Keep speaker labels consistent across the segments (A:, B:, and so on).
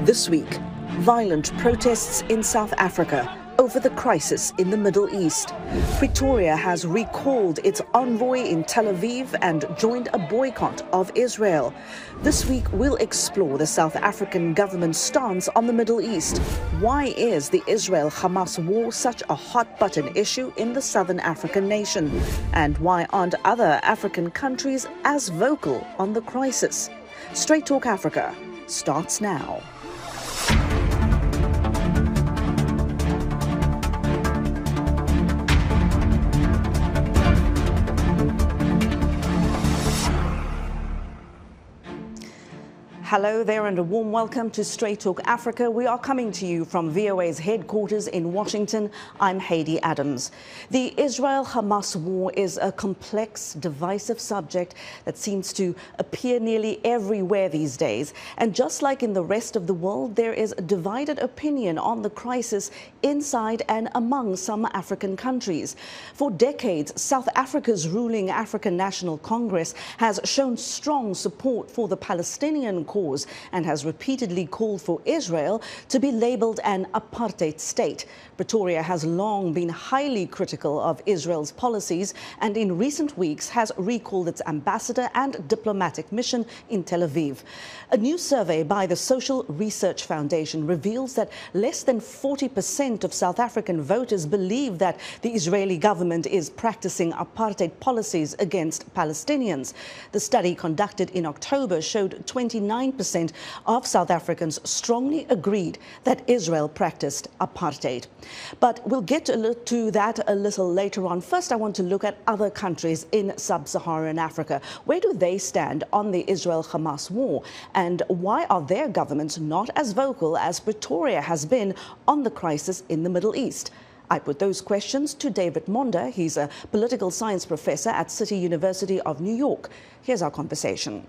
A: This week, violent protests in South Africa over the crisis in the Middle East. Pretoria has recalled its envoy in Tel Aviv and joined a boycott of Israel. This week, we'll explore the South African government's stance on the Middle East. Why is the Israel-Hamas war such a hot-button issue in the southern African nation? And why aren't other African countries as vocal on the crisis? Straight Talk Africa starts now. Hello there and a warm welcome to Straight Talk Africa. We are coming to you from VOA's headquarters in Washington. I'm Haydé Adams. The Israel-Hamas war is a complex, divisive subject that seems to appear nearly everywhere these days. And just like in the rest of the world, there is a divided opinion on the crisis inside and among some African countries. For decades, South Africa's ruling African National Congress has shown strong support for the Palestinian cause and has repeatedly called for Israel to be labeled an apartheid state. Pretoria has long been highly critical of Israel's policies and in recent weeks has recalled its ambassador and diplomatic mission in Tel Aviv. A new survey by the Social Research Foundation reveals that less than 40% of South African voters believe that the Israeli government is practicing apartheid policies against Palestinians. The study conducted in October showed 29% of South Africans strongly agreed that Israel practiced apartheid. But we'll get to that a little later on. First, I want to look at other countries in sub-Saharan Africa. Where do they stand on the Israel-Hamas war? And why are their governments not as vocal as Pretoria has been on the crisis in the Middle East? I put those questions to David Monda. He's a political science professor at City University of New York. Here's our conversation.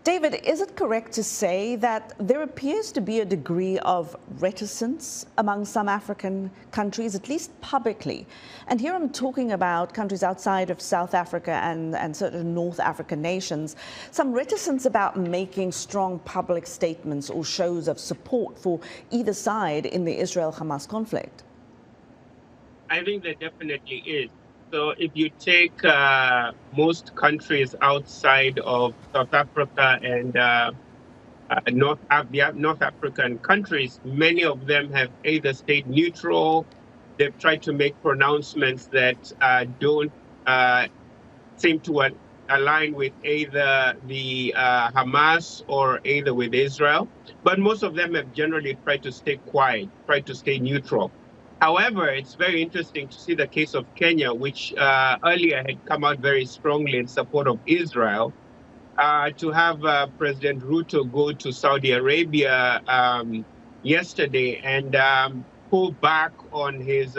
A: David, is it correct to say that there appears to be a degree of reticence among some African countries, at least publicly? And here I'm talking about countries outside of South Africa and certain North African nations, some reticence about making strong public statements or shows of support for either side in the Israel-Hamas conflict?
B: I think there definitely is. So if you take most countries outside of South Africa and North African countries, many of them have either stayed neutral, they've tried to make pronouncements that don't seem to align with either the Hamas or either with Israel. But most of them have generally tried to stay quiet, tried to stay neutral. However, it's very interesting to see the case of Kenya, which earlier had come out very strongly in support of Israel, to have President Ruto go to Saudi Arabia yesterday and pull back on his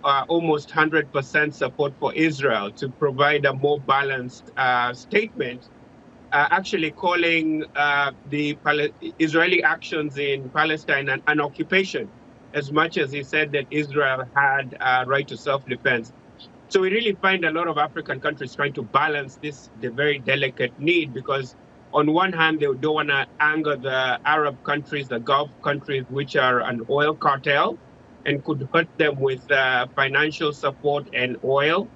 B: almost 100% support for Israel to provide a more balanced statement, actually calling the Israeli actions in Palestine an occupation, as much as he said that Israel had a right to self-defense. So we really find a lot of African countries trying to balance the very delicate need, because on one hand, they don't want to anger the Arab countries, the Gulf countries, which are an oil cartel and could hurt them with financial support and oil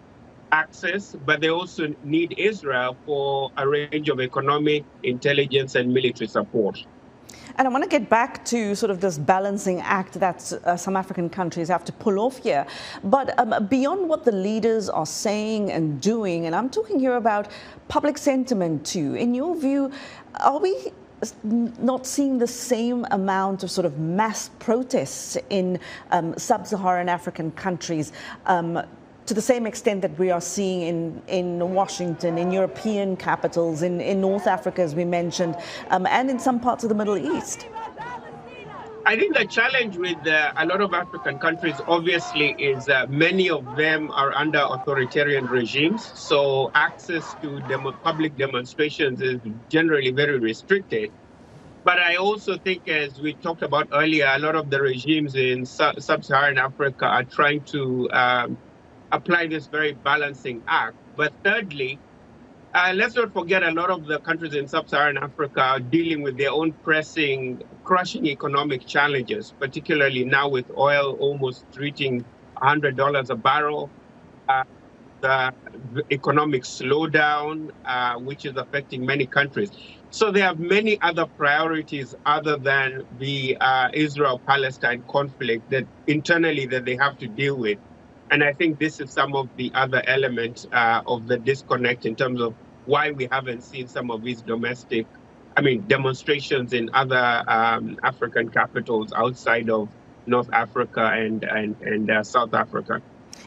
B: access, but they also need Israel for a range of economic, intelligence, and military support.
A: And I want to get back to sort of this balancing act that some African countries have to pull off here. But beyond what the leaders are saying and doing, and I'm talking here about public sentiment too, in your view, are we not seeing the same amount of sort of mass protests in sub-Saharan African countries to the same extent that we are seeing in Washington, in European capitals, in North Africa, as we mentioned, and in some parts of the Middle East?
B: I think the challenge with a lot of African countries, obviously, is many of them are under authoritarian regimes. So access to public demonstrations is generally very restricted. But I also think, as we talked about earlier, a lot of the regimes in sub-Saharan Africa are trying to apply this very balancing act. But thirdly, let's not forget a lot of the countries in sub-Saharan Africa are dealing with their own pressing, crushing economic challenges, particularly now with oil almost reaching $100 a barrel. The economic slowdown, which is affecting many countries. So there are many other priorities other than the Israel-Palestine conflict that internally that they have to deal with. And I think this is some of the other elements of the disconnect in terms of why we haven't seen some of these demonstrations in other African capitals outside of North Africa and South Africa.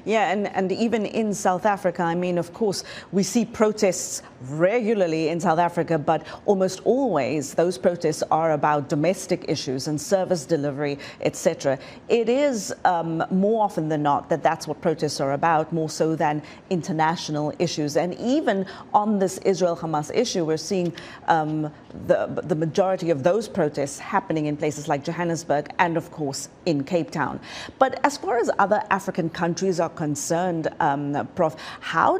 A: Yeah, and even in South Africa, I mean, of course, we see protests regularly in South Africa, but almost always those protests are about domestic issues and service delivery, etc. It is more often than not that's what protests are about, more so than international issues. And even on this Israel-Hamas issue, we're seeing the majority of those protests happening in places like Johannesburg and, of course, in Cape Town. But as far as other African countries are concerned, Prof, how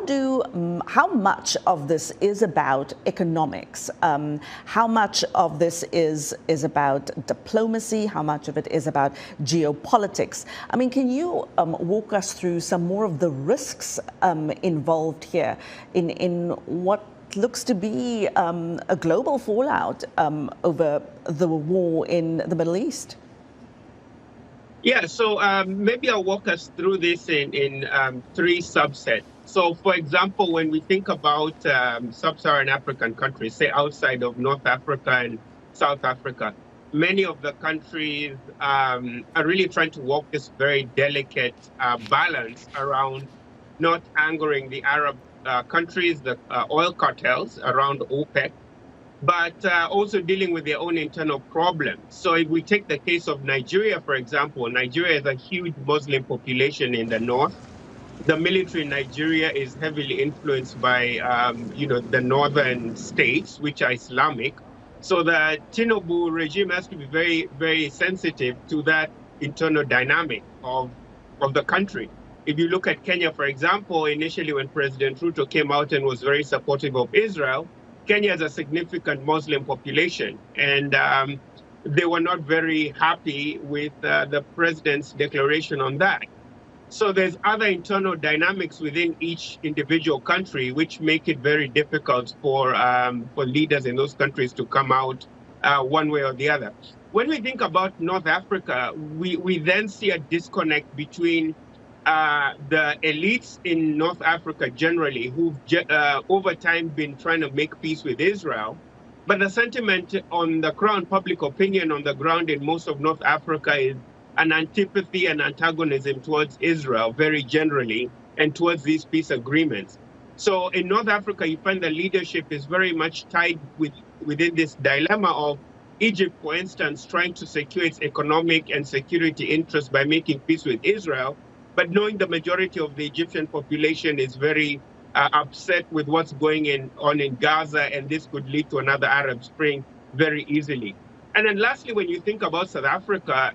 A: much of this is about economics? How much of this is about diplomacy? How much of it is about geopolitics? I mean, can you walk us through some more of the risks involved here in what looks to be a global fallout over the war in the Middle East?
B: Yeah, so maybe I'll walk us through this in three subsets. So, for example, when we think about sub-Saharan African countries, say outside of North Africa and South Africa, many of the countries are really trying to walk this very delicate balance around not angering the Arab countries, the oil cartels around OPEC, but also dealing with their own internal problems. So if we take the case of Nigeria, for example, Nigeria has a huge Muslim population in the north. The military in Nigeria is heavily influenced by, the northern states, which are Islamic. So the Tinubu regime has to be very, very sensitive to that internal dynamic of the country. If you look at Kenya, for example, initially when President Ruto came out and was very supportive of Israel, Kenya has a significant Muslim population, and they were not very happy with the president's declaration on that. So there's other internal dynamics within each individual country which make it very difficult for leaders in those countries to come out one way or the other. When we think about North Africa, we then see a disconnect between the elites in North Africa generally, who've over time been trying to make peace with Israel. But the sentiment on the ground, public opinion on the ground in most of North Africa is an antipathy and antagonism towards Israel very generally and towards these peace agreements. So in North Africa, you find the leadership is very much tied within this dilemma of Egypt, for instance, trying to secure its economic and security interests by making peace with Israel, but knowing the majority of the Egyptian population is very upset with what's going on in Gaza, and this could lead to another Arab Spring very easily. And then lastly, when you think about South Africa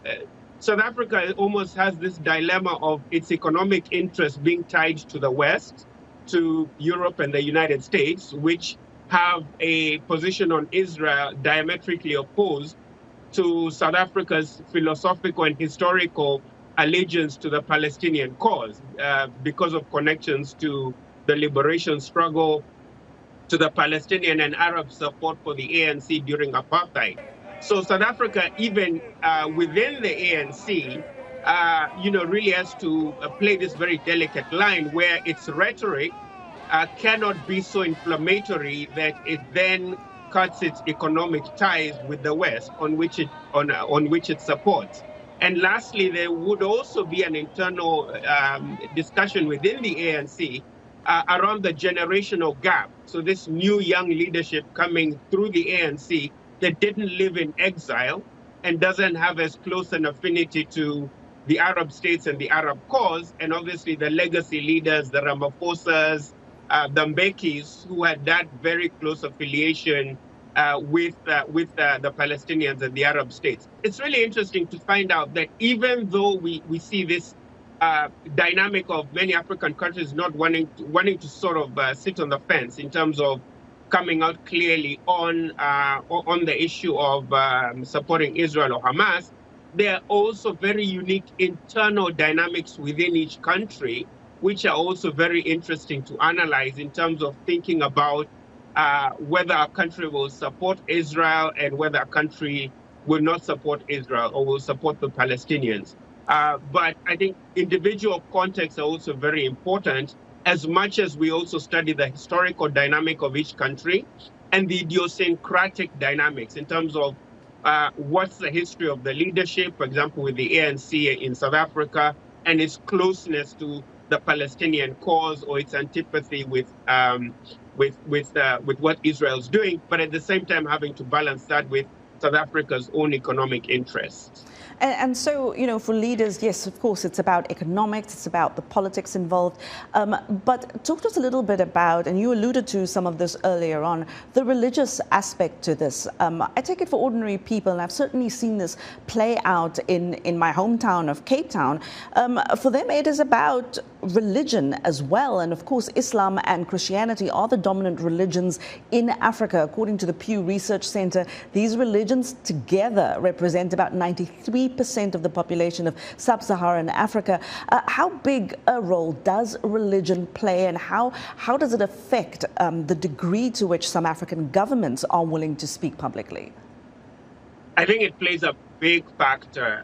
B: almost has this dilemma of its economic interests being tied to the West, to Europe and the United States, which have a position on Israel diametrically opposed to South Africa's philosophical and historical allegiance to the Palestinian cause because of connections to the liberation struggle, to the Palestinian and Arab support for the ANC during apartheid. So South Africa, even within the ANC, really has to play this very delicate line where its rhetoric cannot be so inflammatory that it then cuts its economic ties with the West on which it supports. And lastly, there would also be an internal discussion within the ANC around the generational gap. So this new young leadership coming through the ANC that didn't live in exile and doesn't have as close an affinity to the Arab states and the Arab cause, and obviously the legacy leaders, the Ramaphosa's, the Mbekis, who had that very close affiliation with the Palestinians and the Arab states. It's really interesting to find out that even though we see this dynamic of many African countries not wanting to sort of sit on the fence in terms of coming out clearly on the issue of supporting Israel or Hamas. There are also very unique internal dynamics within each country, which are also very interesting to analyze in terms of thinking about whether a country will support Israel and whether a country will not support Israel or will support the Palestinians. But I think individual contexts are also very important, as much as we also study the historical dynamic of each country and the idiosyncratic dynamics in terms of what's the history of the leadership, for example, with the ANC in South Africa, and its closeness to the Palestinian cause or its antipathy with what Israel's doing, but at the same time having to balance that with South Africa's own economic interests.
A: And so, you know, for leaders, yes, of course, it's about economics, it's about the politics involved. But talk to us a little bit about, and you alluded to some of this earlier on, the religious aspect to this. I take it for ordinary people, and I've certainly seen this play out in my hometown of Cape Town. For them, it is about religion as well. And of course, Islam and Christianity are the dominant religions in Africa. According to the Pew Research Center, these religions together represent about 93% of the population of sub-Saharan Africa. How big a role does religion play, and how does it affect the degree to which some African governments are willing to speak publicly?
B: I think it plays a big factor.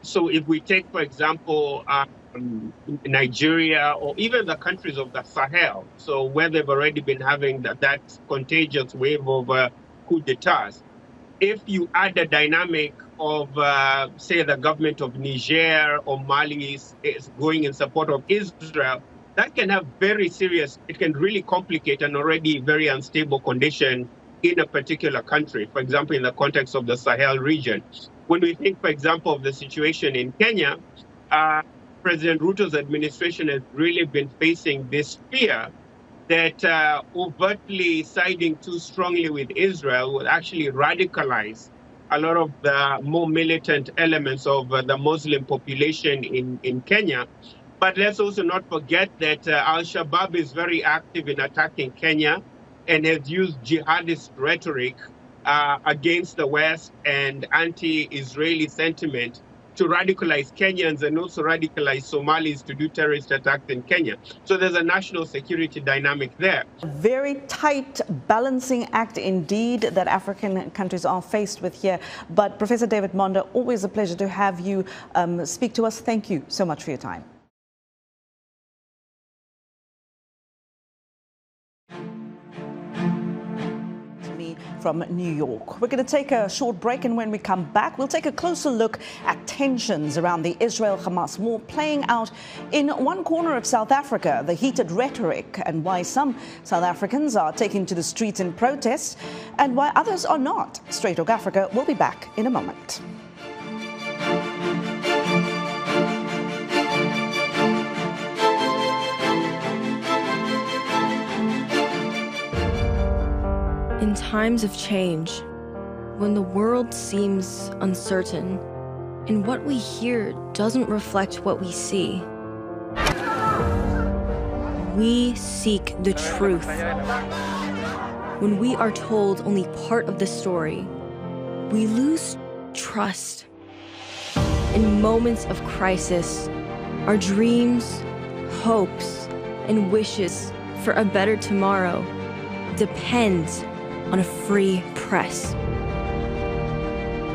B: So if we take, for example, Nigeria or even the countries of the Sahel, so where they've already been having that contagious wave of coup d'etats, if you add a dynamic of, say, the government of Niger or Mali is going in support of Israel, that can have very serious, it can really complicate an already very unstable condition in a particular country, for example, in the context of the Sahel region. When we think, for example, of the situation in Kenya, President Ruto's administration has really been facing this fear that overtly siding too strongly with Israel will actually radicalize a lot of the more militant elements of the Muslim population in Kenya. But let's also not forget that Al-Shabaab is very active in attacking Kenya and has used jihadist rhetoric against the West and anti-Israeli sentiment to radicalize Kenyans and also radicalize Somalis to do terrorist attacks in Kenya. So there's a national security dynamic there.
A: A very tight balancing act indeed that African countries are faced with here. But Professor David Monda, always a pleasure to have you speak to us. Thank you so much for your time. From New York. We're going to take a short break, and when we come back, we'll take a closer look at tensions around the Israel-Hamas war playing out in one corner of South Africa, the heated rhetoric, and why some South Africans are taking to the streets in protest and why others are not. Straight Talk Africa will be back in a moment.
C: In times of change, when the world seems uncertain and what we hear doesn't reflect what we see, we seek the truth. When we are told only part of the story, we lose trust. In moments of crisis, our dreams, hopes, and wishes for a better tomorrow depends on a free press.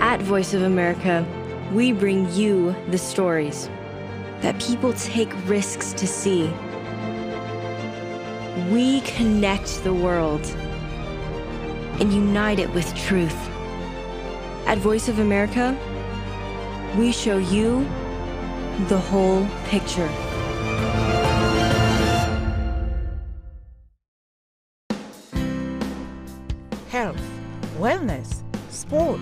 C: At Voice of America, we bring you the stories that people take risks to see. We connect the world and unite it with truth. At Voice of America, we show you the whole picture.
D: Health, wellness, sport,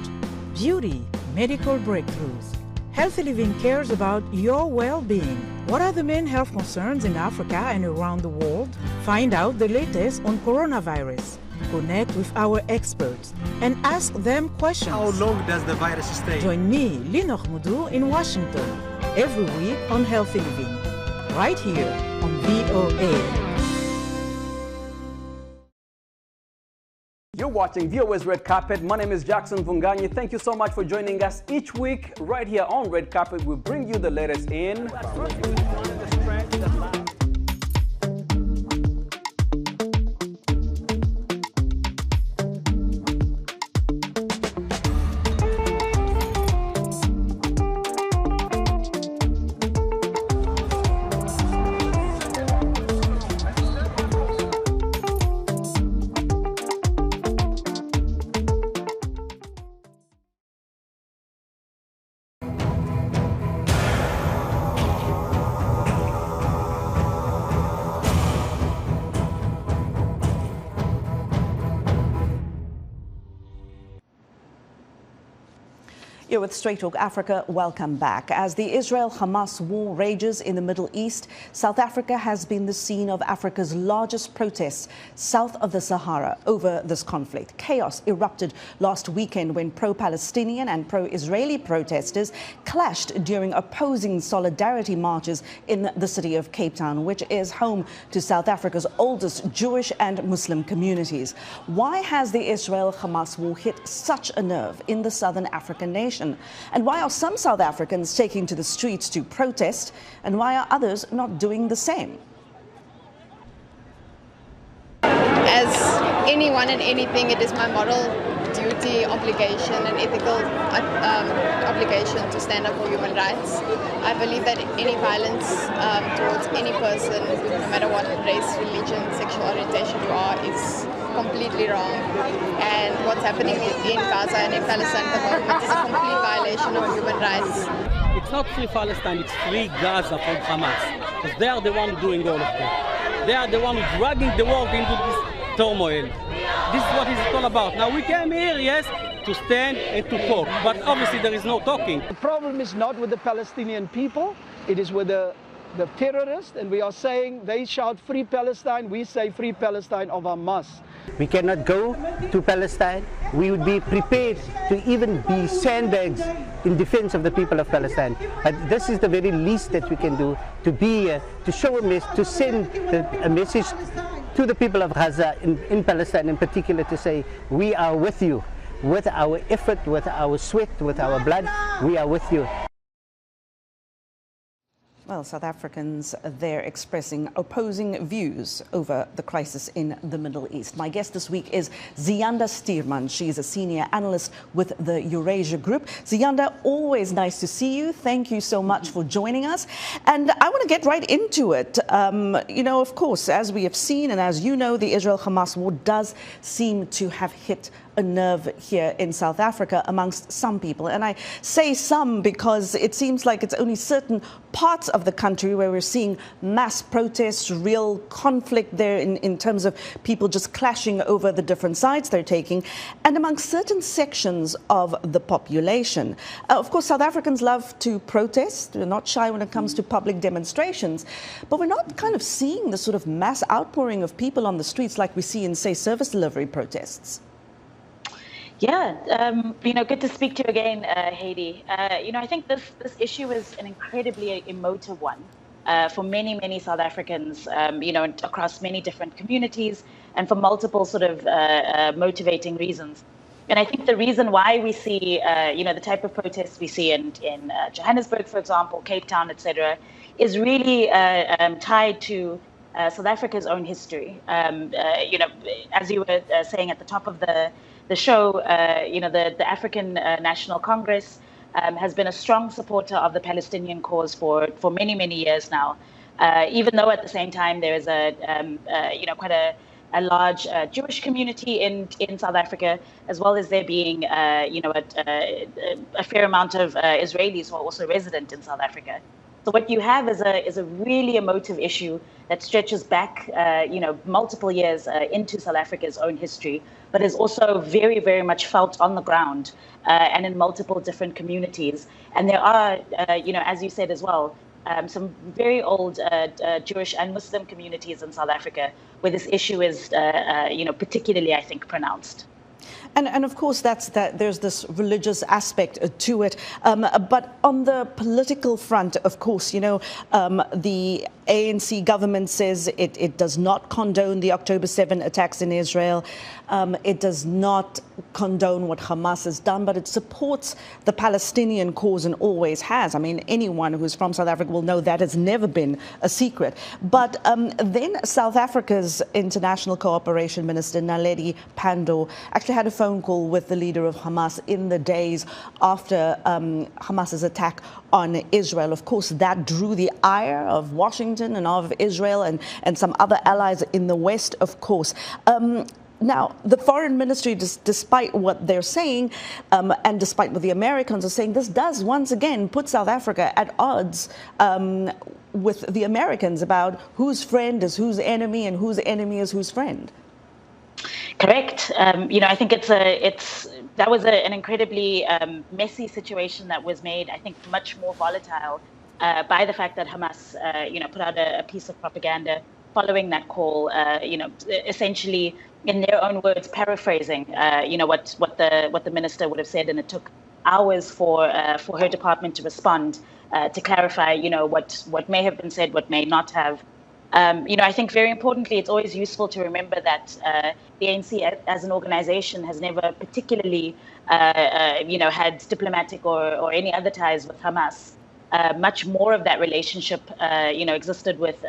D: beauty, medical breakthroughs. Healthy Living cares about your well-being. What are the main health concerns in Africa and around the world? Find out the latest on coronavirus. Connect with our experts and ask them questions.
E: How long does the virus stay?
D: Join me, Linor Moudou, in Washington. every week on Healthy Living, right here on VOA.
E: You're watching VOA's Red Carpet. My name is Jackson Vunganyi. Thank you so much for joining us each week right here on Red Carpet. We bring you the latest in
A: You're with Straight Talk Africa. Welcome back. As the Israel-Hamas war rages in the Middle East, South Africa has been the scene of Africa's largest protests south of the Sahara over this conflict. Chaos erupted last weekend when pro-Palestinian and pro-Israeli protesters clashed during opposing solidarity marches in the city of Cape Town, which is home to South Africa's oldest Jewish and Muslim communities. Why has the Israel-Hamas war hit such a nerve in the southern African nation? And why are some South Africans taking to the streets to protest, and why are others not doing the same?
F: As anyone and anything, it is my moral duty, obligation and ethical obligation to stand up for human rights. I believe that any violence towards any person, no matter what race, religion, sexual orientation you are, is completely wrong. And what's happening in Gaza and in Palestine at the moment is a complete violation of human rights.
G: It's not free Palestine, it's free Gaza from Hamas. Because they are the one doing all of that. They are the one dragging the world into this turmoil. This is what it's all about. Now we came here, yes, to stand and to talk, but obviously there is no talking.
H: The problem is not with the Palestinian people, it is with the terrorists, and we are saying they shout free Palestine, we say free Palestine of Hamas.
I: We cannot go to Palestine. We would be prepared to even be sandbags in defense of the people of Palestine. But this is the very least that we can do, to be here, to show a message, to send a message to the people of Gaza in Palestine in particular, to say we are with you. With our effort, with our sweat, with our blood, we are with you.
A: Well, South Africans, they're expressing opposing views over the crisis in the Middle East. My guest this week is Ziyanda Stuurman. She's a senior analyst with the Eurasia Group. Ziyanda, always nice to see you. Thank you so much for joining us. And I want to get right into it. You know, of course, as we have seen and as you know, the Israel-Hamas war does seem to have hit a nerve here in South Africa amongst some people. And I say some because it seems like it's only certain parts of the country where we're seeing mass protests, real conflict there in terms of people just clashing over the different sides they're taking, and amongst certain sections of the population. Of course, South Africans love to protest. We're not shy when it comes to public demonstrations, but we're not kind of seeing the sort of mass outpouring of people on the streets like we see in, say, service delivery protests.
J: Yeah, you know, good to speak to you again, Haydé. You know, I think this issue is an incredibly emotive one for many South Africans, you know, across many different communities and for multiple sort of motivating reasons. And I think the reason why we see, you know, the type of protests we see in Johannesburg, for example, Cape Town, etc., is really tied to South Africa's own history. You know, as you were saying at the top of the show, you know, the African National Congress has been a strong supporter of the Palestinian cause for many years now, even though at the same time there is you know, quite a large Jewish community in South Africa, as well as there being you know, a fair amount of Israelis who are also resident in South Africa. So what you have is a really emotive issue that stretches back, you know, multiple years into South Africa's own history, but is also very much felt on the ground and in multiple different communities. And there are, you know, as you said as well, some very old Jewish and Muslim communities in South Africa where this issue is, you know, particularly, I think, pronounced.
A: And of course, there's this religious aspect to it. But on the political front, of course, the ANC government says it does not condone the October 7 attacks in Israel. It does not condone what Hamas has done, but it supports the Palestinian cause and always has. I mean, anyone who's from South Africa will know that has never been a secret. But then South Africa's International Cooperation Minister, Naledi Pandor, actually had a phone call with the leader of Hamas in the days after Hamas's attack on Israel. Of course, that drew the ire of Washington and of Israel and some other allies in the West, of course. Now, the foreign ministry, despite what they're saying and despite what the Americans are saying, this does once again put South Africa at odds with the Americans about whose friend is whose enemy and whose enemy is whose friend.
J: Correct. I think that was an incredibly messy situation that was made, I think, much more volatile by the fact that Hamas, put out a piece of propaganda following that call, essentially, in their own words, paraphrasing, what the minister would have said, and it took hours for her department to respond to clarify, what may have been said, what may not have. I think very importantly, it's always useful to remember that the ANC as an organization has never particularly, had diplomatic or any other ties with Hamas. Much more of that relationship, existed with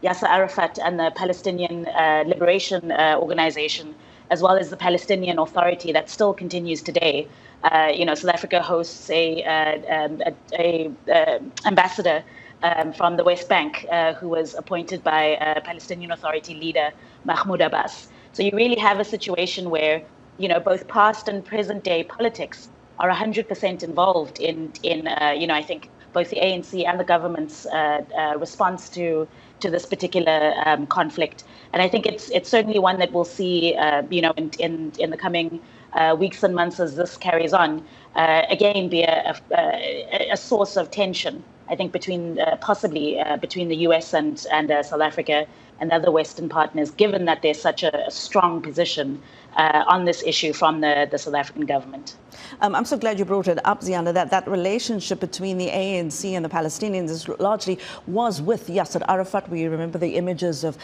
J: Yasser Arafat and the Palestinian Liberation Organization, as well as the Palestinian Authority that still continues today. South Africa hosts a ambassador from the West Bank who was appointed by Palestinian Authority leader Mahmoud Abbas. So you really have a situation where, both past and present day politics are 100% involved in I think both the ANC and the government's response to this particular conflict. And I think it's certainly one that we'll see, in the coming weeks and months as this carries on, again, be a source of tension, I think, possibly between the US and South Africa and other Western partners, given that there's such a strong position on this issue from the South African government.
A: I'm so glad you brought it up, Ziyanda, that relationship between the ANC and the Palestinians largely was with Yasser Arafat. We remember the images of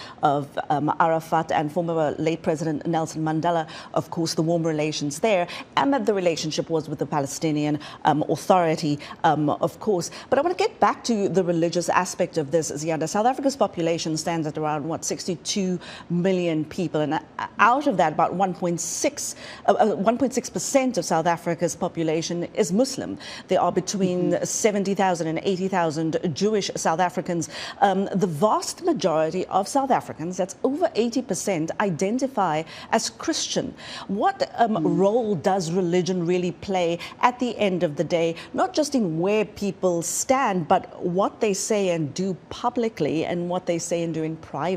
A: Arafat and former late President Nelson Mandela, of course, the warm relations there, and that the relationship was with the Palestinian Authority, of course. But I want to get back to the religious aspect of this, Ziyanda. South Africa's population stands at around, 62 million people, and out of that, about 1.6% of South Africa's population is Muslim. There are between 70,000 and 80,000 Jewish South Africans. The vast majority of South Africans, that's over 80%, identify as Christian. What role does religion really play at the end of the day, not just in where people stand, but what they say and do publicly and what they say and do in private?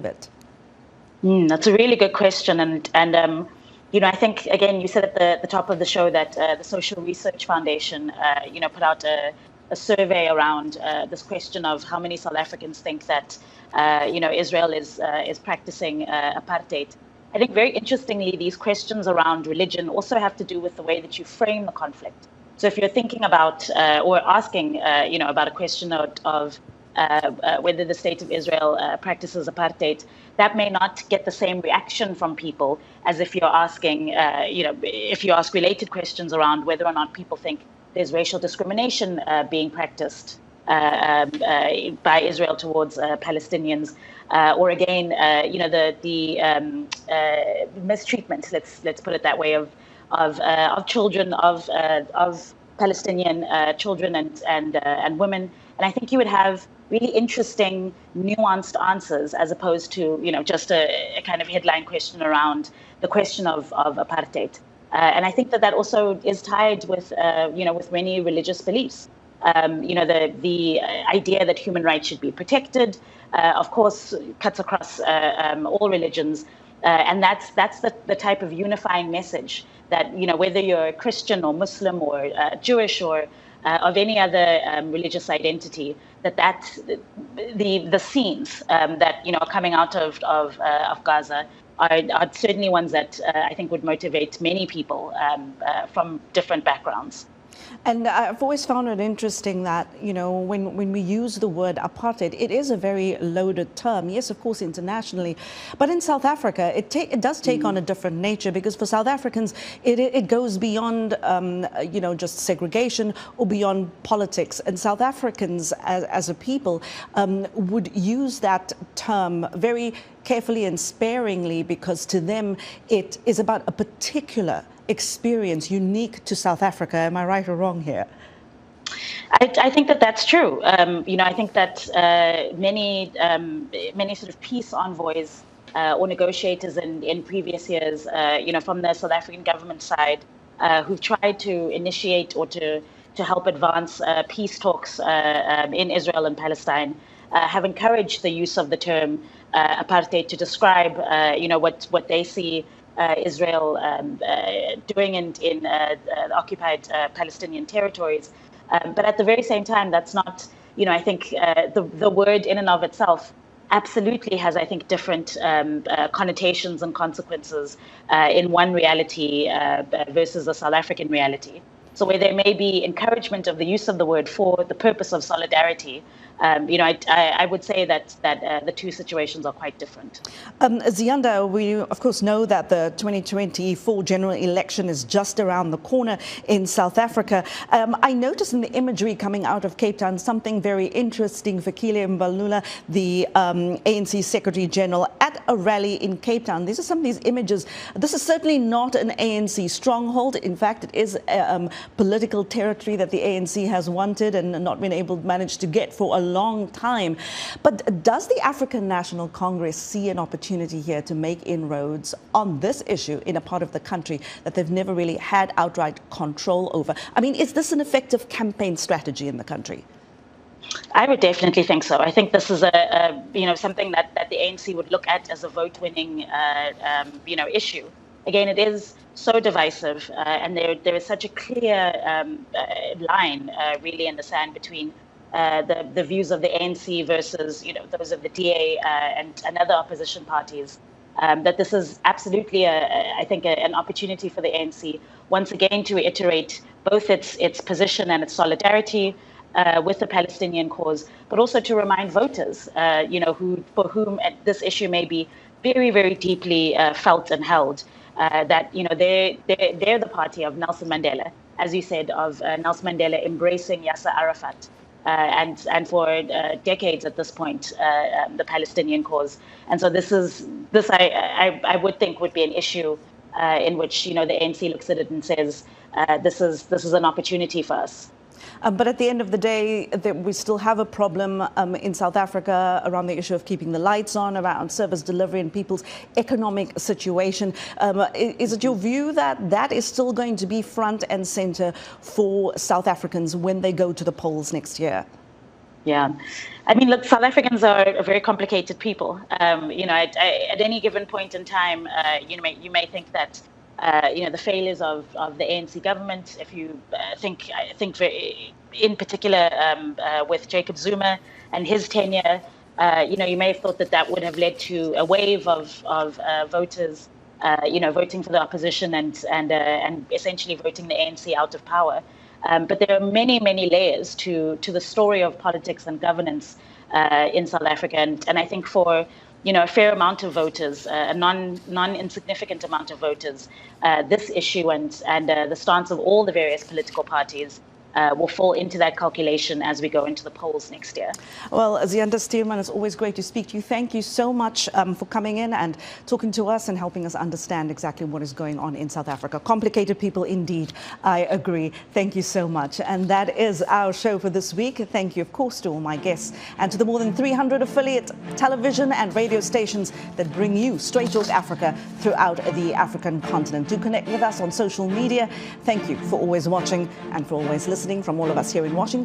J: That's a really good question. And I think, again, you said at the top of the show that the Social Research Foundation, put out a survey around this question of how many South Africans think that, Israel is practicing apartheid. I think very interestingly, these questions around religion also have to do with the way that you frame the conflict. So if you're thinking about or asking, about a question of whether the state of Israel practices apartheid, that may not get the same reaction from people as if you're asking, if you ask related questions around whether or not people think there's racial discrimination being practiced by Israel towards Palestinians, or again, the mistreatment, let's put it that way, of children, of Palestinian children and women. And I think you would have really interesting, nuanced answers as opposed to, just a kind of headline question around the question of apartheid. And I think that also is tied with, with many religious beliefs. The idea that human rights should be protected, of course, cuts across all religions. And that's the type of unifying message that, whether you're Christian or Muslim or Jewish or of any other religious identity, the scenes that are coming out of Gaza are certainly ones that I think would motivate many people from different backgrounds.
A: And I've always found it interesting that, you know, when we use the word apartheid, it is a very loaded term. Yes, of course, internationally. But in South Africa, it does take on a different nature, because for South Africans, it goes beyond, you know, just segregation or beyond politics. And South Africans as a people would use that term very carefully and sparingly, because to them it is about a particular experience unique to South Africa. Am I right or wrong here?
J: I think that that's true. You know, I think that many sort of peace envoys or negotiators in previous years, you know, from the South African government side, who've tried to initiate or to help advance peace talks in Israel and Palestine, have encouraged the use of the term apartheid to describe, you know, what they see Israel doing in occupied Palestinian territories. But at the very same time, that's not, you know, I think the word in and of itself absolutely has, I think, different connotations and consequences in one reality versus a South African reality. So where there may be encouragement of the use of the word for the purpose of solidarity, you know, I would say that the two situations are quite different.
A: Ziyanda, we of course know that the 2024 general election is just around the corner in South Africa. I noticed in the imagery coming out of Cape Town something very interesting. Fikile Mbalula, the ANC Secretary General, at a rally in Cape Town. These are some of these images. This is certainly not an ANC stronghold. In fact, it is political territory that the ANC has wanted and not been able to manage to get for a long time. But does the African National Congress see an opportunity here to make inroads on this issue in a part of the country that they've never really had outright control over? I mean, is this an effective campaign strategy in the country?
J: I would definitely think so. I think this is you know, something that the ANC would look at as a vote-winning you know, issue. Again, it is so divisive, and there is such a clear line really in the sand between the views of the ANC versus, you know, those of the DA and other opposition parties, that this is absolutely, I think, an opportunity for the ANC once again to reiterate both its position and its solidarity with the Palestinian cause, but also to remind voters, you know, for whom this issue may be very, very deeply felt and held, that, you know, they're the party of Nelson Mandela, as you said, of Nelson Mandela embracing Yasser Arafat. And for decades at this point, the Palestinian cause. And so this I would think would be an issue in which, you know, the ANC looks at it and says, this is an opportunity for us.
A: But at the end of the day, we still have a problem in South Africa around the issue of keeping the lights on, around service delivery and people's economic situation. Is it your view that that is still going to be front and center for South Africans when they go to the polls next year?
J: Yeah. I mean, look, South Africans are a very complicated people. You know, at any given point in time, you may think that you know, the failures of the ANC government, if you think in particular with Jacob Zuma and his tenure, you know, you may have thought that would have led to a wave of voters, you know, voting for the opposition and essentially voting the ANC out of power. But there are many, many layers to the story of politics and governance in South Africa, and I think for, you know, a fair amount of voters, a non-insignificant amount of voters, this issue and the stance of all the various political parties will fall into that calculation as we go into the polls next year.
A: Well, Ziyanda Stuurman, it's always great to speak to you. Thank you so much for coming in and talking to us and helping us understand exactly what is going on in South Africa. Complicated people indeed, I agree. Thank you so much. And that is our show for this week. Thank you, of course, to all my guests and to the more than 300 affiliate television and radio stations that bring you Straight Talk Africa throughout the African continent. Do connect with us on social media. Thank you for always watching and for always listening from all of us here in Washington.